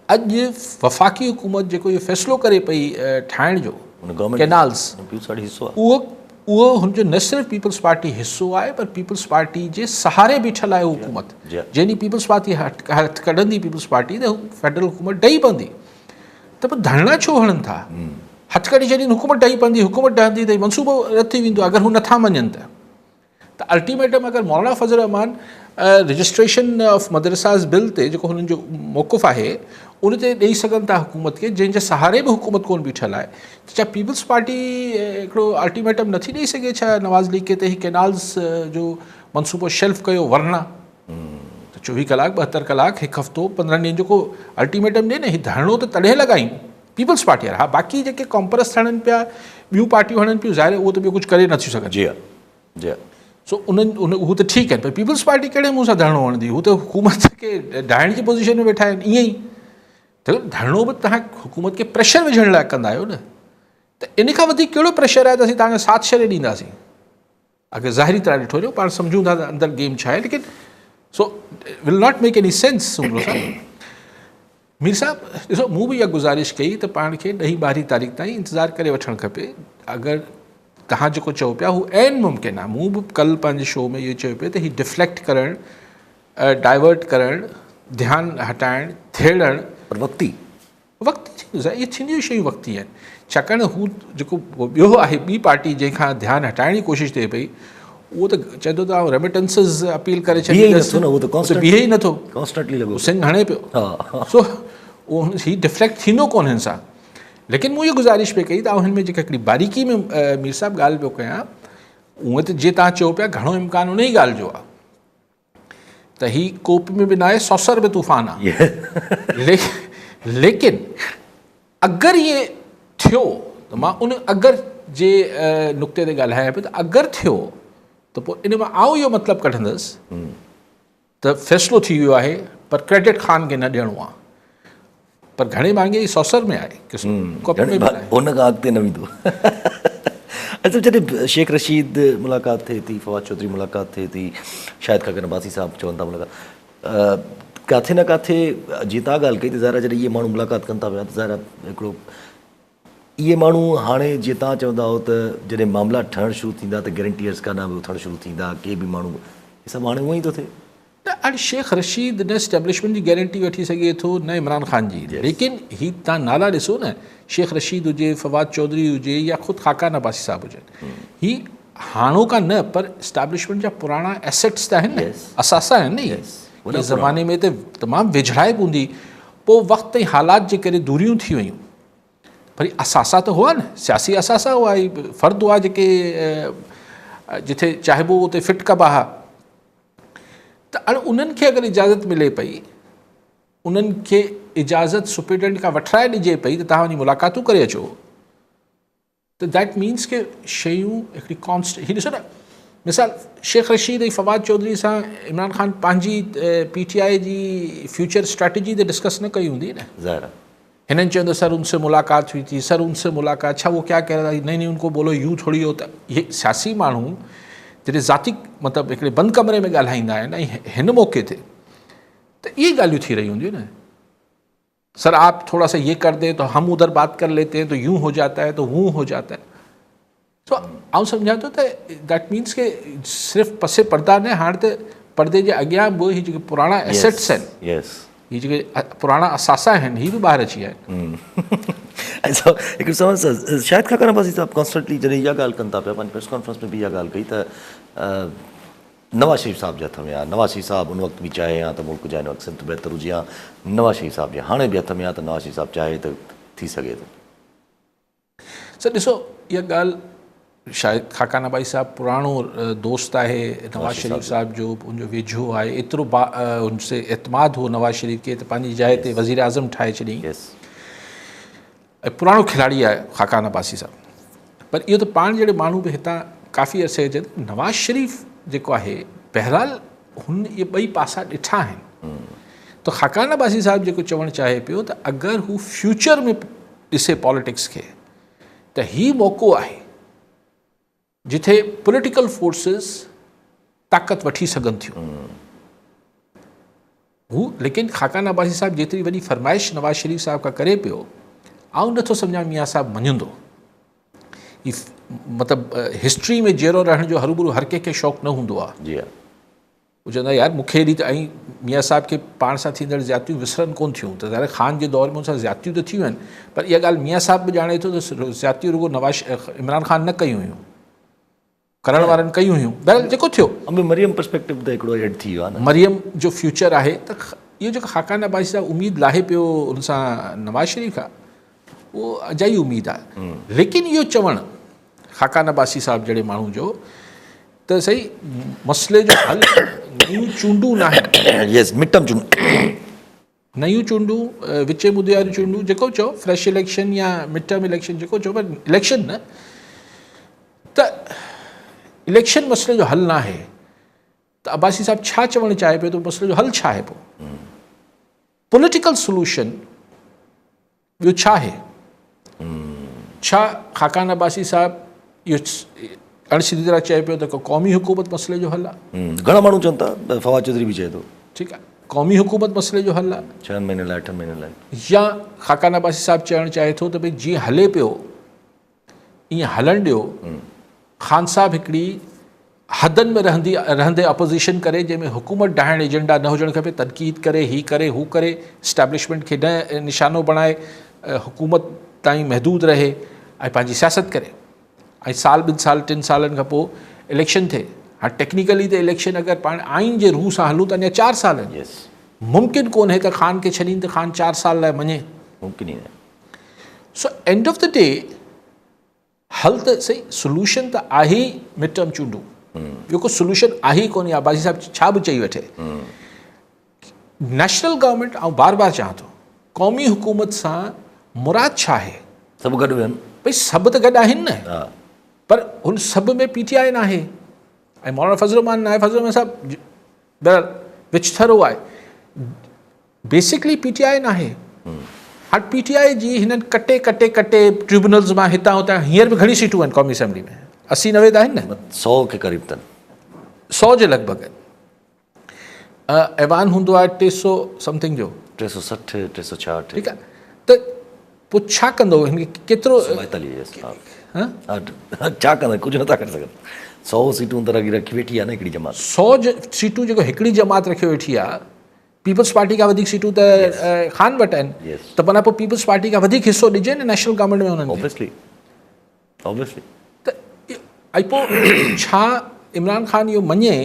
अॼु वफ़ाक़ी हुकूमत जेको इहो फ़ैसिलो करे पई ठाहिण जो कैनाल्स उहो हुनजो न सिर्फ़ु पीपल्स पार्टी हिसो आहे पर पीपल्स पार्टी जे सहारे बीठल आहे हुकूमत जंहिं ॾींहुं पीपल्स पार्टी हथ कढंदी पीपल्स पार्टी त फेडरल हुकूमत ॾेई पवंदी त पोइ धरणा छो हणनि था हथ कढी छॾीनि हुकूमत ॾेई पवंदी हुकूमत ॾहंदी त मनसूबो रद्द थी वेंदो अगरि हू नथा मञनि त अल्टीमेटम अगरि मौलाना फज़ल रहमान रजिस्ट्रेशन ऑफ मदरसाज़ बिल ते जेको हुननि जो मौक़ुफ़ आहे उन ते ॾेई सघनि था हुकूमत खे जंहिंजे सहारे बि हुकूमत कोन बीठल आहे त छा पीपल्स पार्टी हिकिड़ो अल्टीमेटम नथी ॾेई सघे छा नवाज़ लीग ते ही कैनाल्स जो मनसूबो शेल्फ कयो वरना त 24 कलाक 72 कलाक हिकु हफ़्तो 15 ॾींहं जेको अल्टीमेटम ॾिए न हीउ धरणो त तॾहिं लॻायूं पीपल्स पार्टी वारा हा बाक़ी जेके कॉम्परस हणनि पिया ॿियूं पार्टियूं हणनि पियूं ज़ाहिर उहो त ॿियो कुझु करे नथियूं सघनि जी सो हू त ठीकु आहिनि पर पीपल्स पार्टी कहिड़े मुंहं सां धरणो हणंदी हू त हुकूमत खे ढाइण जी पोज़ीशन में वेठा आहिनि ईअं ई त धरणो बि तव्हां हुकूमत खे प्रेशर विझण लाइ कंदा आहियो न त इन खां वधीक कहिड़ो प्रेशर आहे त असीं तव्हांखे साथ छॾे ॾींदासीं अगरि ज़ाहिरी तरह ॾिठो वञो पाण सम्झूं था त अंदरि गेम छा आहे लेकिन so will not make any sense Soomro साहब मीर साहब ॾिसो मूं बि इहा गुज़ारिश कई त पाण खे 10-12 तारीख़ ताईं इंतज़ारु करे वठणु खपे अगरि तव्हां जेको चओ पिया हू ऐन मुमकिन आहे मूं बि कल्ह पंहिंजे शो में इहो चयो पियो त हीउ डिफ्लेक्ट करणु डाइवर्ट करणु ध्यानु हटाइणु थेड़णु पर वक़्ती थींदो इहे थींदियूं शयूं वक़्ती आहिनि छाकाणि हू जेको ॿियो आहे ॿी पार्टी जंहिंखां ध्यानु हटाइण जी कोशिशि थिए पई उहो त चए थो त रेमिटेंसिस अपील करे छॾींदसि बीहे ई नथो सिंह हणे पियो सो उहो हीउ डिफ्लेक्ट थींदो कोन हिन सां लेकिन मूं इहो गुज़ारिश पई कई त हिन में जेका हिकिड़ी बारीकी में मीर साहिबु ॻाल्हि पियो कयां उअं त जीअं तव्हां चओ पिया घणो इम्कान उन ई ॻाल्हि जो आहे त हीउ कोप में बि न आहे सौसर में तूफ़ान आहे लेकिन अगरि इहे थियो त मां उन अगरि जे नुक़्ते ते ॻाल्हायां पियो त अगरि थियो त पोइ इन मां आउं इहो मतिलबु कढंदुसि त फ़ैसिलो थी वियो आहे पर क्रेडिट ख़ान खे न ॾियणो आहे पर घणे महांगे सौसर में आहे उन खां अॻिते न वेंदो अच्छा जॾहिं शेख रशीद मुलाक़ात थिए थी फवाद चौधरी मुलाक़ात थिए थी शायदि खगन अब्बासी साहिबु चवनि था मुलाक़ात किथे न किथे जीअं तव्हां ॻाल्हि कई त ज़ाहिर जॾहिं इहे माण्हू मुलाक़ात कनि था पिया त ज़ाहिर हिकिड़ो इहे माण्हू हाणे जीअं तव्हां चवंदा हो त जॾहिं मामला ठहणु शुरू थींदा त गारंटीअर्स कान बि उथणु शुरू थींदा के बि माण्हू इहे सभु हाणे उअं ई थो थिए त हाणे शेख रशीद न एस्टेब्लिशमेंट जी गारंटी वठी सघे थो न इमरान ख़ान जी लेकिन हीअ तव्हां नाला ॾिसो न शेख रशीद हुजे फवाद चौधरी हुजे या ख़ुदि खाका अब्बासी साहिबु हुजनि हीअ हाणोका न पर एस्टेब्लिशमेंट जा पुराणा एसेट्स त आहिनि न असासा आहिनि न इहे ज़माने में त तमामु विझड़ाइप हूंदी पोइ वक़्तु ऐं हालात जे करे दूरियूं थी वियूं वरी असासा त हुआ न सियासी असासा हुआ फ़र्द हुआ जेके जिथे चाहिबो उते फिट कबा हुआ त हाणे उन्हनि खे अगरि इजाज़त मिले पई, उन्हनि खे इजाज़त सुप्रिटेंडेंट खां वठराए ॾिजे पई त तव्हां वञी मुलाक़ातूं करे अचो, त दैट मीन्स के शयूं हिकिड़ी कॉन्स्ट। हीअ ॾिसो न, मिसाल शेख रशीद ऐं फवाद चौधरी सां इमरान ख़ान पंहिंजी PTI जी फ्यूचर स्ट्रैटेजी ते डिस्कस न कई हूंदी न। ज़ाहिर हिननि चवंदो सर उनसे मुलाक़ात हुई थी, सर उनसे मुलाक़ात, छा वो क्या कह रहा था, नहीं नहीं उनको बोलो यूं थोड़ी होता। ये सियासी माण्हू जॾहिं ज़ाती मतिलबु हिकिड़े बंदि कमरे में ॻाल्हाईंदा आहिनि ऐं हिन मौक़े ते त इहे ॻाल्हियूं थी रही हूंदियूं न। सर आप थोड़ा सा ये कर दे तो हम उधर बात कर लेते हैं, तो यूं हो जाता है, तो वो हो जाता है। तो आउं सम्झां थो त दैट मीन्स के सिर्फ़ु पसे पर्दा न, हाणे त पर्दे जे अॻियां बि हीअ जेके पुराणा एसेट्स आहिनि, यस हीअ जेके पुराणा असासा आहिनि, हीअ बि ॿाहिरि अची विया आहिनि। हिकिड़ो सवाल सर, शायदि खां अब्बासी साहब कॉन्स्टेंटली जॾहिं इहा ॻाल्हि कनि था पिया, पंहिंजी प्रेस कॉन्फ्रेंस में बि इहा ॻाल्हि कई त नवाज़ शरीफ़ साहब जे हथ में आहे। नवाज़ शरीफ़ साहब उन वक़्तु बि चाहे हा त मुल्क जा हिन वक़्तु सिमत बहितर हुजे हा, नवाज़ शरीफ़ साहब जे हाणे बि हथ में आहे त नवाज़ शरीफ़ साहब चाहे त थी सघे थो। सर ॾिसो, इहा ॻाल्हि शायदि खाकान अब्बासी साहब पुराणो दोस्त आहे नवाज़ शरीफ़ साहब जो, उनजो वेझो आहे, एतिरो उनसे एतमाद हो नवाज़ शरीफ़ खे त पंहिंजी जाइ ते वज़ीर आज़म ठाहे छॾियईं। ऐं पुराणो खिलाड़ी आहे खाकान अब्बासी साहब। पर इहो त पाण जहिड़े माण्हू बि हितां काफ़ी अरसे अचे नवाज़ शरीफ़ जेको आहे, बहरहाल हुन इहे ॿई पासा ॾिठा आहिनि। त खाकान अब्बासी साहब जेको चवणु चाहे पियो त अगरि हू फ्यूचर में ॾिसे पॉलिटिक्स खे त हीउ मौक़ो आहे जिथे पॉलिटिकल फोर्सिस ताक़त वठी सघनि थियूं। हू लेकिन खाकान अब्बासी साहब जेतिरी वॾी फरमाइश नवाज़ शरीफ़ साहब खां करे पियो, आउं नथो सम्झां मियाँ साहब मञंदो। ही मतिलबु हिस्ट्री में जहिड़ो रहण जो हरूभरू हर कंहिंखे शौक़ु न हूंदो आहे। जी हा, हू चवंदा यार मूंखे हेॾी त, ऐं मियाँ साहब खे पाण सां थींदड़ ज़्यादतियूं विसरनि कोन थियूं, त ज़ाहिर ख़ान जे दौर में हुन सां ज़्यादतियूं त थियूं आहिनि, पर इहा ॻाल्हि मियाँ साहब बि ॼाणे थो त ज़्यादतियूं रुॻो इमरान ख़ान न कयूं हुयूं, करण वारनि कयूं हुयूं। बहरहाल जेको थियो, मरियम पर्सपेक्टिव त हिकिड़ो एड थी वियो आहे न। मरियम जो फ्यूचर आहे त इहो जेको खाकान अब्बासी साहब उमेदु लाहे पियो उन सां नवाज़ शरीफ़ खां, उहो अजाई उमेदु आहे। लेकिन इहो चवणु खाकान अब्बासी साहब जहिड़े माण्हू जो त सही मसइले जो हल नयूं चूंडूं न आहिनि। यस, मिड टर्म चूंडूं, नयूं चूंडूं, विचे मुदे वारियूं चूंडूं, जेको चओ फ्रेश इलेक्शन या मिड टर्म इलेक्शन, जेको चओ, पर इलेक्शन न। त इलेक्शन मसइले जो हल न आहे त अब्बासी साहब छा चवणु चाहे पियो त मसइले जो हल छा आहे पोइ? पॉलिटिकल सोल्यूशन ॿियो छा आहे? छा खाकान अब्बासी साहब इहो अणसिधी तरह चए पियो त क़ौमी हुकूमत मसइले जो हल आहे? घणा माण्हू चवनि था, फवाद चौधरी बि चए थो। ठीकु आहे, क़ौमी हुकूमत मसइले जो हल आहे, 6 महीने लाइ 8 महीने लाइ। या खाकान अब्बासी साहब चवणु चाहे थो त भई जीअं हले पियो ईअं हलणु ॾियो, ख़ान साहब हिकिड़ी हदनि में रहंदे अपोज़िशन करे, जंहिंमें हुकूमत ॾाहिण एजेंडा न हुजणु खपे, तनक़ीद करे, ही करे, हू करे, इस्टेब्लिशमेंट खे न निशानो बणाए, हुकूमत ताईं महदूद रहे ऐं पंहिंजी सियासत करे, ऐं साल 2 साल 3 सालनि खां पोइ इलेक्शन थिए। हाणे टेक्निकली त इलेक्शन अगरि पाण आइन जे रूह सां हलूं त अञा 4 साल आहिनि। मुमकिन कोन्हे त ख़ान खे छॾीनि त ख़ान 4 साल लाइ मञे, मुमकिन ई न। So end of the day हल त सही, सोल्यूशन त आहे ई मिड टर्म चूंडूं, ॿियो को सोल्यूशन आहे ई कोन्हे। अब्बासी साहब छा बि चई वठे, नेशनल गवर्नमेंट, ऐं बार बार चवां थो, क़ौमी हुकूमत सां मुराद छा आहे? सभु गॾु वेहनि, भई सभु त गॾु आहिनि न, पर हुन सभ में PTI न आहे ऐं मौलाना फज़ल रहमान न आहे। फज़ल रहमान साहब बहरहाल विचथरो आहे, बेसिकली PTI न आहे। हाणे PTI जी हिननि कटे कटे कटे ट्रिब्यूनल्स मां हितां हुतां, हींअर बि घणी सीटूं आहिनि क़ौमी असेंबली में, 80-90 त आहिनि न, 100 के क़रीब अथनि, 100 जे लॻभॻि। ऐवान हूंदो आहे 300 समथिंग जो, 360 366। ठीकु आहे, त पोइ छा कंदो, हिन खे केतिरो 42 छा कंदा, कुझु नथा करे सघनि। 100 सीटूं त रखी वेठी आहे न हिकिड़ी जमात। 100 सीटूं जेको हिकिड़ी जमात रखी वेठी आहे, पीपल्स पार्टी खां वधीक सीटूं त ख़ान वटि आहिनि, त माना पोइ पीपल्स पार्टी खां वधीक हिसो ॾिजे न नेशनल गवर्नमेंट में हुननि खे। ऑब्वियसली त ऐं पोइ छा इमरान ख़ान इहो मञे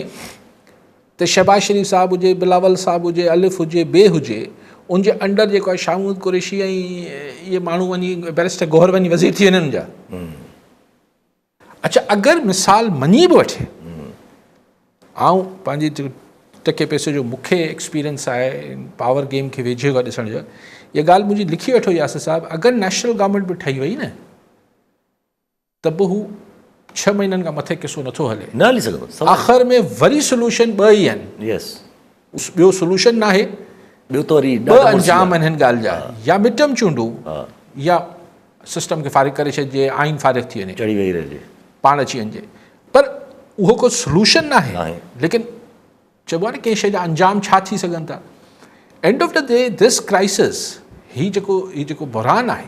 त शहबाज शरीफ़ साहब हुजे, बिलावल साहब हुजे, अलिफ हुजे, बे हुजे, उनजे अंडर जेको आहे शाहमूद कुरैशी ऐं इहे माण्हू वञी बैरिस्टर गौहर वञी वज़ीर थी वञनि जा। अच्छा, अगरि मिसाल मञी बि वठे, आउं पंहिंजी टके पैसे जो मूंखे एक्सपीरियंस आहे पावर गेम खे वेझे खां ॾिसण जो, इहा ॻाल्हि मुंहिंजी लिखी वठो यासिर साहिबु, अगरि नेशनल गवर्नमेंट बि ठही वई न त बि हू 6 महीननि खां मथे किसो नथो हले, न हली सघंदो। आख़िर में वरी सोल्यूशन 2 ई आहिनि। यस, ॿियो सोल्यूशन न आहे, ॿियो त वरी 2 अंजाम आहिनि हिन ॻाल्हि जा, या मिटम चूंडूं या सिस्टम खे फारिग करे छॾिजे, आइन फारिग थी वञे, चढ़ी वेही रहिजे, पाण अची वञिजे, पर उहो को सोल्यूशन न आहे। लेकिन चइबो आहे न कंहिं शइ जा अंजाम छा थी सघनि था। End of the day this crisis, हीउ जेको बुरहान आहे,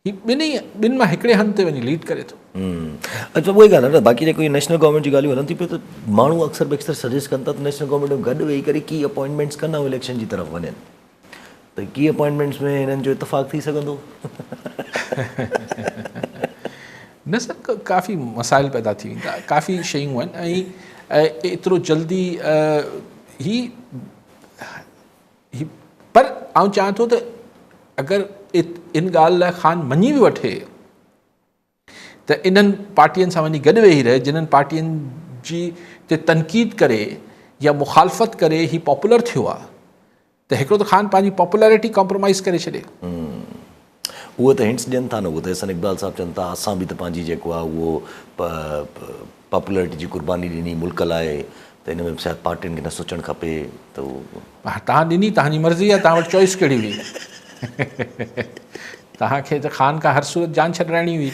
हीउ ॿिनि मां हिकिड़े हंध ते वञी लीड करे थो। अच्छा, उहा ई ॻाल्हि आहे न। बाक़ी जेको नेशनल गवर्नमेंट जी ॻाल्हियूं हलनि थी पियो, त माण्हू अक्सर बेक्सर सजेस्ट कनि था त नेशनल गवर्नमेंट में गॾु वेही करे की अपॉइंटमेंट्स कनि ऐं इलेक्शन जी तरफ़ वञनि, त की अपॉइंटमेंट्स में हिननि जो इतफ़ाक़ थी सघंदो? न सर, काफ़ी मसाइल पैदा थी वेंदा, काफ़ी शयूं आहिनि, ऐं एतिरो जल्दी पर आउं चाहियां थो त अगरि इन ॻाल्हि लाइ ख़ान मञी बि वठे त इन्हनि पार्टियुनि सां वञी गॾु वेही रहे जिन्हनि पार्टियुनि जी ते तनक़ीद करे या मुखालफ़त करे ही पॉपुलर थियो आहे, त हिकिड़ो त ख़ान पंहिंजी पॉपुलैरिटी कॉम्प्रोमाइज़ करे छॾे। उहो त हिंट्स ॾियनि था न, उहो त अहसन इक़बाल साहिबु चवनि था असां बि त पंहिंजी जेको आहे उहो पॉपुलैरिटी जी कुर्बानी ॾिनी मुल्क लाइ, त हिन में शायदि पार्टियुनि खे न सोचणु खपे। त तव्हां ॾिनी, तव्हांजी मर्ज़ी आहे, तव्हां वटि चॉइस कहिड़ी हुई? तव्हांखे त ख़ान खां हर सूरत जान छॾाइणी हुई।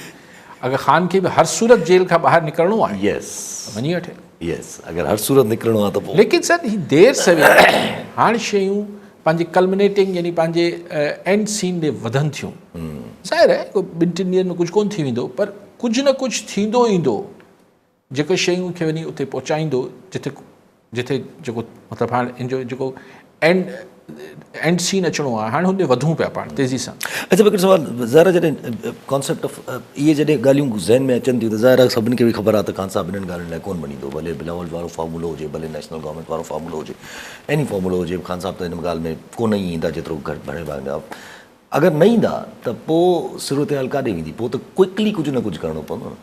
अगरि ख़ान खे बि हर सूरत जेल खां ॿाहिरि निकिरणो आहे, यस, वञी वठे। यस, अगरि हर सूरत निकिरणो आहे त पोइ। लेकिन सर ही देर सवेर हाणे शयूं पंहिंजे कल्मिनेटिंग यानी पंहिंजे एंड सीन ॾे वधनि थियूं। ज़ाहिर आहे को 2-3 ॾींहंनि में कुझु कोन थी वेंदो, पर कुझु न कुझु थींदो ईंदो जेको शयूं खे वञी उते पहुचाईंदो, जिथे जेको मतिलबु हाणे इन जो जेको एंड सीन अचिणो आहे, हाणे हुन ॾे वधूं पिया पाण तेज़ी सां। अच्छा, हिकिड़ो सवाल ज़ाहिर, जॾहिं कॉन्सेप्ट ऑफ इहे जॾहिं ॻाल्हियूं ज़हन में अचनि थियूं त ज़ाहिर आहे सभिनी खे बि ख़बर आहे त ख़ान साहिबु इन्हनि ॻाल्हियुनि लाइ कोन मञींदो, भले बिलावल वारो फॉर्मूलो हुजे, भले नेशनल गवर्नमेंट वारो फॉर्मूलो हुजे, एनी फॉर्मूलो हुजे, ख़ान साहिबु त हिन ॻाल्हि में कोन ई ईंदा जेतिरो घटि भरे भाॻंदा। अगरि न ईंदा त पोइ सूरत हाल काॾे वेंदी? पोइ त क्विकली कुझु न कुझु करिणो पवंदो न।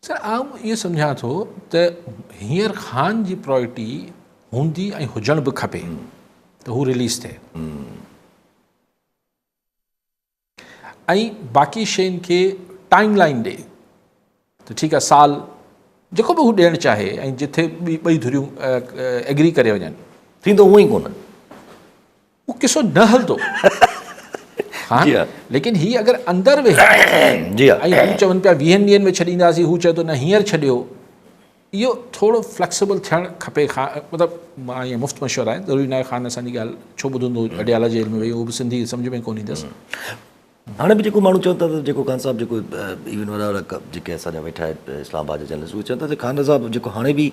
सर आउं इहो सम्झां थो त हींअर ख़ान जी प्रायोरिटी हूंदी ऐं हुजण बि खपे त हू रिलीज़ थिए, ऐं बाक़ी शयुनि खे टाइम लाइन ॾे त ठीकु आहे, साल जेको बि हू ॾियणु चाहे, ऐं जिथे ॿई धुरियूं एग्री करे वञनि, थींदो उहो ई कोन, उहो किसो न हलंदो। हाँ, लेकिन ही अगरि अंदरि वेही जी ऐं हू चवनि पिया 20 ॾींहंनि में छॾींदासीं, हू चए थो न हींअर छॾियो, इहो थोरो फ्लैक्सिबल थियणु खपे। मतिलबु मां ईअं मुफ़्त मशवरो आहे, ज़रूरी न आहे ख़ान असांजी ॻाल्हि छो ॿुधंदो, अडियाला जेल में वेही, उहो बि सिंधी सम्झ में कोन ईंदसि। हाणे बि जेको माण्हू चवनि था त जेको ख़ान साहिबु जेको इवन वारा जेके असांजा वेठा इस्लामाबाद जा जर्नलिस्ट, उहे चवनि था त ख़ान साहिबु जेको हाणे बि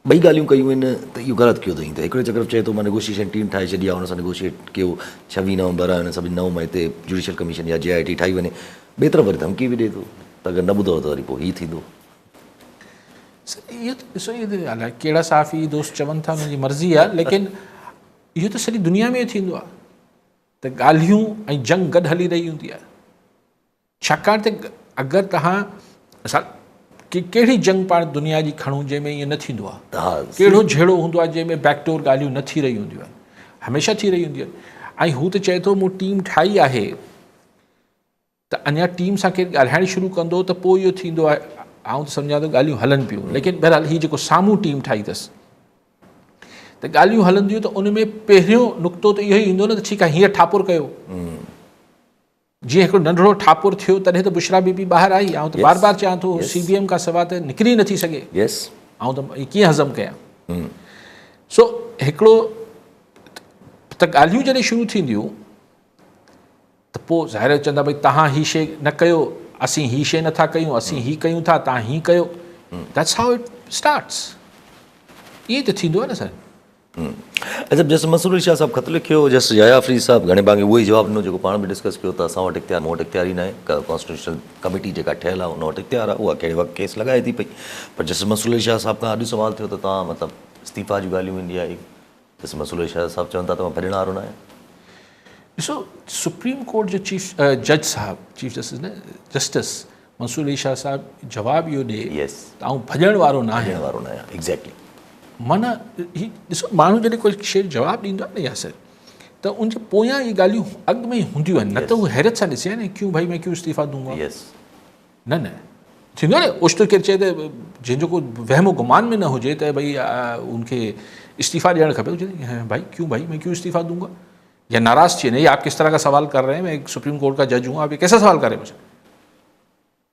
ॿई ॻाल्हियूं कयूं आहिनि त इहो ग़लति कयो अथई। त हिकिड़े चक्र चए थो मां नेगोशिएशन टीम ठाहे छॾी आहे, हुन सां नेगोशिएट कयो, 26 नवंबर आहे, हुन सभिनी 9 मई ते जुडिशियल कमीशन या JIT ठाही वञे, ॿिए तरफ़ वरी धमकी बि ॾिए थो त अगरि न ॿुधो त वरी पोइ हीअ थींदो। इहो त ॾिसो, इहो त ॻाल्हि आहे, कहिड़ा साफ़ी दोस्त चवनि था, हुनजी मर्ज़ी आहे, लेकिन इहो त सॼी दुनिया में थींदो आहे त ॻाल्हियूं ऐं जंग गॾु हली रही हूंदी आहे। छाकाणि त अगरि तव्हां असां कहिड़ी जंग पाण दुनिया जी खणूं जंहिंमें ईअं न थींदो आहे, कहिड़ो झेड़ो हूंदो आहे जंहिंमें बैकडोर ॻाल्हियूं न थी रही हूंदियूं आहिनि, हमेशह थी रही हूंदियूं आहिनि। ऐं हू त चए थो मूं टीम ठाही आहे, त अञा टीम सां केरु ॻाल्हाइणु शुरू कंदो त पोइ इहो थींदो आहे। आउं त सम्झां थो ॻाल्हियूं हलनि पियूं, लेकिन बहरहाल हीअ जेको साम्हूं टीम ठाही अथसि त ॻाल्हियूं हलंदियूं, त उन में पहिरियों नुक़्तो त इहो ई ईंदो न त ठीकु आहे हीअं ठापुर कयो। जीअं हिकिड़ो नंढिड़ो ठापुर थियो तॾहिं त बुशरा बीबी ॿाहिरि आई। ऐं त बार बार चाहियां थो CBM खां सवाइ त निकिरी नथी सघे। ऐं त कीअं हज़म कयां। सो हिकिड़ो त ॻाल्हियूं जॾहिं शुरू थींदियूं त पोइ ज़ाहिर चवंदा भई तव्हां हीअ शइ न कयो, असीं हीअ शइ नथा कयूं, असीं हीअ कयूं था, तव्हां हीअ कयो। That's how it starts. ईअं त थींदो आहे न सर। अच्छा, जस्ट मसूर अली शाह साहब ख़त लिखियो, जस्ट याया फरीद साहब घणे भाङे उहो ई जवाबु ॾिनो जेको पाण बि डिस्कस कयो त असां वटि इख़्तियार, मूं वटि इख़्तियार ई न आहे। कॉन्स्टिट्यूशनल कमेटी जेका ठहियल आहे उन वटि इख़्तियार आहे, उहा कहिड़े वक़्तु केस लॻाए थी पई। पर जस्ट मसूर अली शाह साहब खां अॼु सुवाल थियो त तव्हां मतिलबु इस्तीफ़ा जूं ॻाल्हियूं ईंदी आहे, जस्ट मसूर अली शाह साहब चवनि था त मां भॼण वारो न आहियां। ॾिसो, सुप्रीम कोर्ट जो चीफ जज साहब, चीफ जस्टिस न, जस्टिस मंसूर अली शाह साहब जवाबु इहो ॾिए त आउं भॼण वारो न आहियां। एग्ज़ैक्टली। माना ॾिसो माण्हू जॾहिं कोई शइ जवाबु ॾींदो आहे न यासिर त उनजे पोयां इहे ॻाल्हियूं अॻु में ई हूंदियूं आहिनि न त हू हैरत सां ॾिसे न क्यों भाई मैं क्यों इस्तीफ़ा दूंगा यस न थींदो आहे न ओचितो केरु चए त जंहिंजो को वहमो गुमान में न हुजे त भई उनखे इस्तीफ़ा ॾियणु खपे भाई मैं क्यों इस्तीफ़ा दूंगा या नाराज़ थी वञे आप किस तरह का सवाल कर रहे हैं मैं एक सुप्रीम कोर्ट का जज हूँ आप ये कैसा सवाल कर रहे हैं मुझे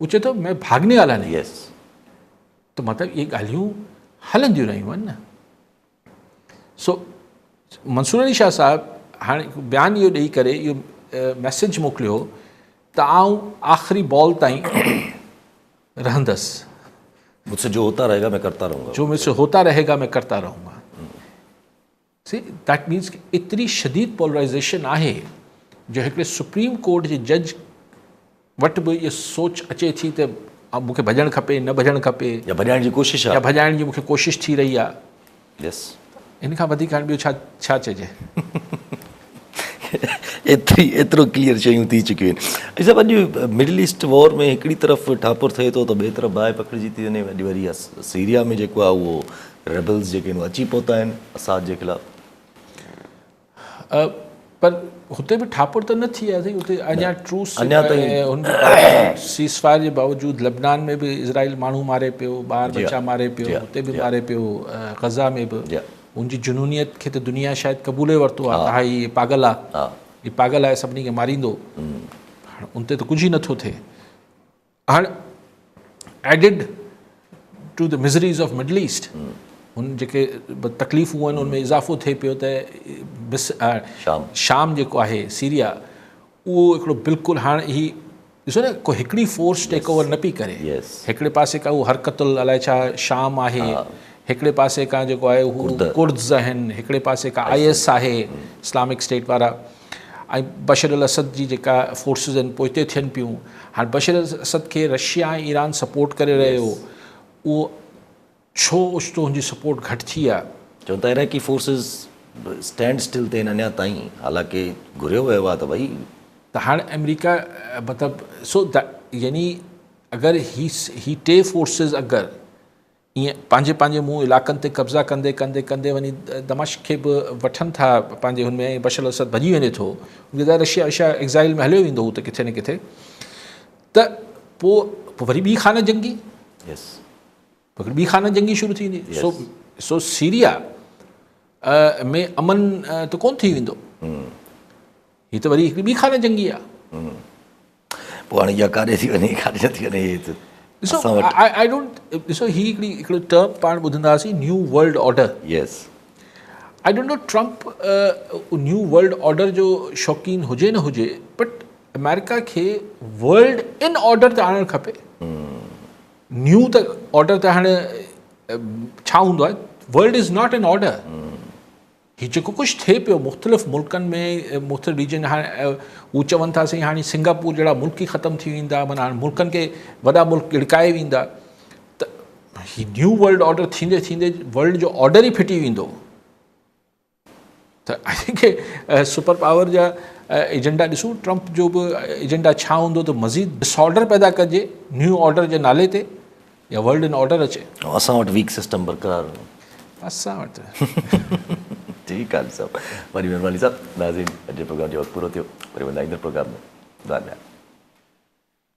वो चए तो मैं भागने वाला नहीं यस तो मतिलबु इहे ॻाल्हियूं हलंदियूं रहियूं आहिनि न सो मंसूर अली शाह साहिबु हाणे बयानु इहो ॾेई करे इहो मैसेज मोकिलियो त आउं आख़िरी बॉल ताईं रहंदसि मुझसे जो होता रहेगा मैं करता रहूँगा जो मुझसे होता रहेगा मैं करता रहूँगा सी दैट मीन्स कि एतिरी शदीद पोलराइज़ेशन आहे जो हिकिड़े सुप्रीम कोर्ट जे जज वटि बि इहा सोच अचे थी त मूंखे भॼणु खपे न भॼणु खपे या भॼाइण जी कोशिशि या आहे भॼाइण जी मूंखे कोशिशि थी रही आहे यस इन खां वधीक हाणे ॿियो छा चइजे एतिरो क्लियर शयूं थी चुकियूं आहिनि सभु अॼु मिडल ईस्ट वॉर में हिकिड़ी तरफ़ ठापुर थिए थो त ॿिए तरफ़ बाहि पकड़िजी थी वञे वॾी वरी आहे सीरिया में जेको आहे उहो रेबल्स जेके आहिनि अची पहुता आहिनि असाद जे ख़िलाफ़ पर हुते बि ठापुर त न थी आहे हुते अञा ट्रूस अञा ताईं हुन सीज़ फायर जे बावजूदि लेबनान में बि इज़राइल माण्हू मारे पियो ॿार बच्चा मारे पियो हुते बि मारे पियो गज़ा में बि उनजी जुनूनियत खे त दुनिया शायदि क़बूले वरितो आहे हा हीअ पागल आहे हीअ पागल आहे सभिनी खे मारींदो हाणे उन ते त कुझु ई नथो थिए हाणे added to the miseries of Middle East हुन जेके तकलीफ़ूं आहिनि उनमें इज़ाफ़ो थिए पियो त शाम जेको आहे सीरिया उहो हिकिड़ो बिल्कुलु हाणे ही ॾिसो न को हिकिड़ी फोर्स टेक ओवर न पई करे हिकिड़े पासे खां उहो हरकतुल अलाए छा शाम आहे हिकिड़े पासे खां जेको आहे हू कुर्द्स आहिनि हिकिड़े पासे खां IS आहे इस्लामिक स्टेट वारा ऐं बशर अल असद जी जेका फोर्सिस आहिनि पोइ हिते थियनि पियूं हाणे बशर अल असद खे रशिया ऐं ईरान सपोर्ट करे रहियो उहो छो ओचितो हुनजी सपोर्ट घटि थी आहे चवनि था इराक़ी फोर्सिस स्टैंड स्टिल ते अञा ताईं हालांकि घुरियो वियो आहे त भई त हाणे अमेरिका मतिलबु सो यानी अगरि ही टे फोर्सिस अगरि ईअं पंहिंजे मुंहुं इलाइक़नि ते कब्ज़ा कंदे कंदे कंदे वञी दमिश्क खे बि वठनि था पंहिंजे हुन में बशर अल असद भॼी वञे थो उनखे रशिया एक्ज़ाइल में हलियो वेंदो हू त किथे न किथे त पोइ वरी ॿी खाना जंगी ॿी खाना जंगी शुरू थी वेंदी सो सीरिया में अमन त कोन थी वेंदो हीअ त वरी हिकिड़ी ॿी खाना जंगी आहे पोइ हाणे इहा काॾे थी वञे काॾे न थी वञे ॾिसो आई डोंट ॾिसो हिकिड़ो टर्म पाण ॿुधंदा हुआसीं new world order I don't know Trump new world order जो शौक़ीन हुजे न हुजे बट अमेरिका खे वर्ल्ड इन ऑर्डर ते आणणु खपे न्यू त ऑर्डर त हाणे छा हूंदो आहे world is not in order हीअ जेको कुझु थिए पियो मुख़्तलिफ़ मुल्कनि में मुख़्तलिफ़ रीजन हाणे हू चवनि था साईं हाणे सिंगापुर जहिड़ा मुल्क ई ख़तमु थी वेंदा माना हाणे मुल्कनि खे वॾा मुल्क गिड़काए वेंदा त हीअ न्यू वर्ल्ड ऑर्डर थींदे थींदे वर्ल्ड जो ऑर्डर ई फिटी वेंदो त आई थिंक सुपर पावर जा एजेंडा ॾिसूं ट्रम्प जो बि एजेंडा छा हूंदो त मज़ीद डिसऑर्डर पैदा कजे न्यू ऑर्डर जे नाले ते या वर्ल्ड इन ऑर्डर अचे असां वटि वीक सिस्टम बरक़रार असां वटि ठीकु आहे साहब वरी महिरबानी साहब नाज़रीन अॼु प्रोग्राम जो वक़्तु पूरो थियो वरी ईंदड़ प्रोग्राम में धन्यवाद